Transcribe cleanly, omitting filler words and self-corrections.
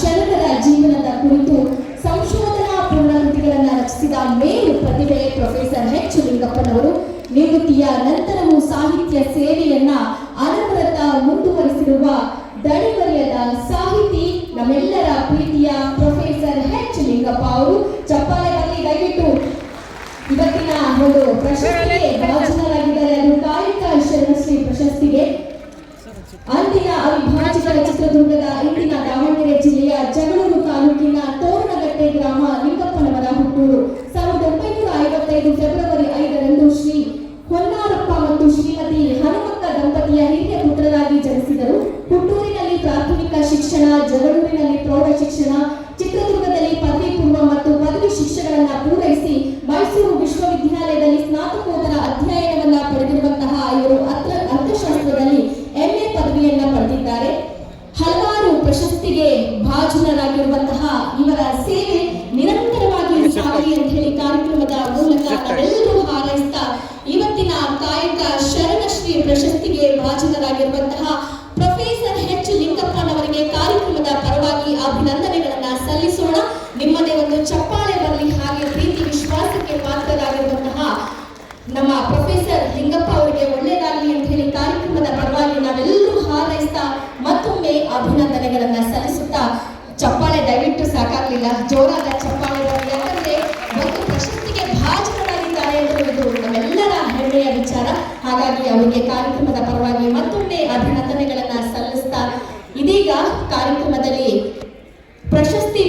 ಶರಣರ ಜೀವನದ ಕುರಿತು ಸಂಶೋಧನಾ ಪೂರ್ಣ ಕೃತಿಗಳನ್ನು ರಚಿಸಿದ ಮೇರು ಪ್ರತಿಭೆ ಪ್ರೊಫೆಸರ್ ಎಚ್ ಲಿಂಗಪ್ಪನವರು ನಿವೃತ್ತಿಯ ನಂತರವೂ ಸಾಹಿತ್ಯ ಸೇವೆಯನ್ನ ಅನವರತ ಮುಂದುವರಿಸಿರುವ ದಣಿವರಿಯದ ಸಾಹಿತಿ ನಮ್ಮೆಲ್ಲರ ಪ್ರೀತಿಯ ಪ್ರೊಫೆಸರ್ ಎಚ್ ಲಿಂಗಪ್ಪ ಅವರು. ಚಪ್ಪಾಳೆ ಬರಲಿ ದಯವಿಟ್ಟು. ಇವತ್ತಿನ ಒಂದು ಪ್ರಶಸ್ತಿಗೆ ಭಾಜನರಾಗಿದ್ದಾರೆ. ಅದು ಕಾಯಕ ಶರಣಶ್ರೀ ಪ್ರಶಸ್ತಿಗೆ. ಅಂದಿನ ಅವಿಭಾಜಿತ ಚಿತ್ರದುರ್ಗದ ಇಂದಿನ ದಾವಣಗೆರೆ ಜಿಲ್ಲೆಯ ಜಗಳೂರು ತಾಲೂಕಿನ ತೋರಣಗಟ್ಟೆ ಗ್ರಾಮ ಲಿಂಗಪ್ಪನವರ ಹುಟ್ಟೂರು. 1955 ಫೆಬ್ರವರಿ 5ರಂದು ಶ್ರೀ ಹೊನ್ನಾರಪ್ಪ ಮತ್ತು ಶ್ರೀಮತಿ ಹನುಮಕ್ಕ ದಂಪತಿಯ ಹಿರಿಯ ಪುತ್ರರಾಗಿ ಜನಿಸಿದರು. ಹುಟ್ಟೂರಿನಲ್ಲಿ ಪ್ರಾಥಮಿಕ ಶಿಕ್ಷಣ, ಜಗಳೂರಿನಲ್ಲಿ ಪ್ರೌಢ ಶಿಕ್ಷಣ, ಚಿತ್ರದುರ್ಗದಲ್ಲಿ ಪದವಿ ಪೂರ್ವ ಮತ್ತು ಪದವಿ ಶಿಕ್ಷಣಗಳನ್ನು ಪೂರೈಸಿ ಮೈಸೂರು ವಿಶ್ವವಿದ್ಯಾಲಯದಲ್ಲಿ ಸ್ನಾತಕೋತ್ತರ ಅಧ್ಯಯನವನ್ನ ಪಡೆದಿರುವಂತಹ ಇವರು ಅರ್ಥಶಾಸ್ತ್ರದಲ್ಲಿ MA ಪದವಿಯನ್ನ ಪಡೆದಿದ್ದಾರೆ. ಹಲವಾರು ಪ್ರಶಸ್ತಿಗೆ ಭಾಜನರಾಗಿರುವಂತಹ ಇವರ ಸೇವೆ ನಿರಂತರವಾಗಿ ಸಾಗಲಿ ಅಂತ ಹೇಳಿ ಕಾರ್ಯಕ್ರಮದ ಮೂಲಕ ನಾವೆಲ್ಲರೂ ಹಾರೈಸ್ತಾ ಇವತ್ತಿನ ಕಾಯಕ ಶರಣಶ್ರೀ ಪ್ರಶಸ್ತಿಗೆ ಭಾಜನರಾಗಿರುವಂತಹ ಪ್ರೊಫೆಸರ್ ಎಚ್ ಲಿಂಗಪ್ಪನವರಿಗೆ ಕಾರ್ಯಕ್ರಮದ ಪರವಾಗಿ ಅಭಿನಂದನೆಗಳನ್ನ ಸಲ್ಲಿಸೋಣ. ನಿಮ್ಮದೇ ಒಂದು ಚಪ್ಪಾಳೆ ಬರಲಿ. ಹಾಗೆ ಪ್ರೀತಿ ವಿಶ್ವಾಸಕ್ಕೆ ಪಾತ್ರರಾಗಿರುವಂತಹ ನಮ್ಮ ಪ್ರೊಫೆಸರ್ ಲಿಂಗಪ್ಪ ಅವರಿಗೆ ಒಳ್ಳೆಯದಾಗಲಿ ಅಂತ ಹೇಳಿ ಕಾರ್ಯಕ್ರಮದ ಪರವಾಗಿ ನಾವೆಲ್ಲರೂ ಹಾರೈಸ್ತಾ ಮತ್ತೊಮ್ಮೆ ಅಭಿನಂದನೆಗಳನ್ನ ಸಲ್ಲಿಸುತ್ತಾ, ಚಪ್ಪಾಳೆ ದಯವಿಟ್ಟು ಸಾಕಾಗ್ಲಿಲ್ಲ, ಜೋರಾದ ಚಪ್ಪಾಳೆ ಬರಲಿ. ಯಾಕಂದ್ರೆ ಒಂದು ಪ್ರಶಸ್ತಿಗೆ ಭಾಜನರಾಗಿದ್ದಾರೆ ಎನ್ನುವುದು ನಮ್ಮೆಲ್ಲರ ಹೆಮ್ಮೆಯ ವಿಚಾರ. ಹಾಗಾಗಿ ಅವರಿಗೆ ಕಾರ್ಯಕ್ರಮದ ಪರವಾಗಿ ಮತ್ತೊಮ್ಮೆ ಅಭಿನಂದನೆಗಳನ್ನ ಸಲ್ಲಿಸ್ತಾ ಇದೀಗ ಕಾರ್ಯಕ್ರಮ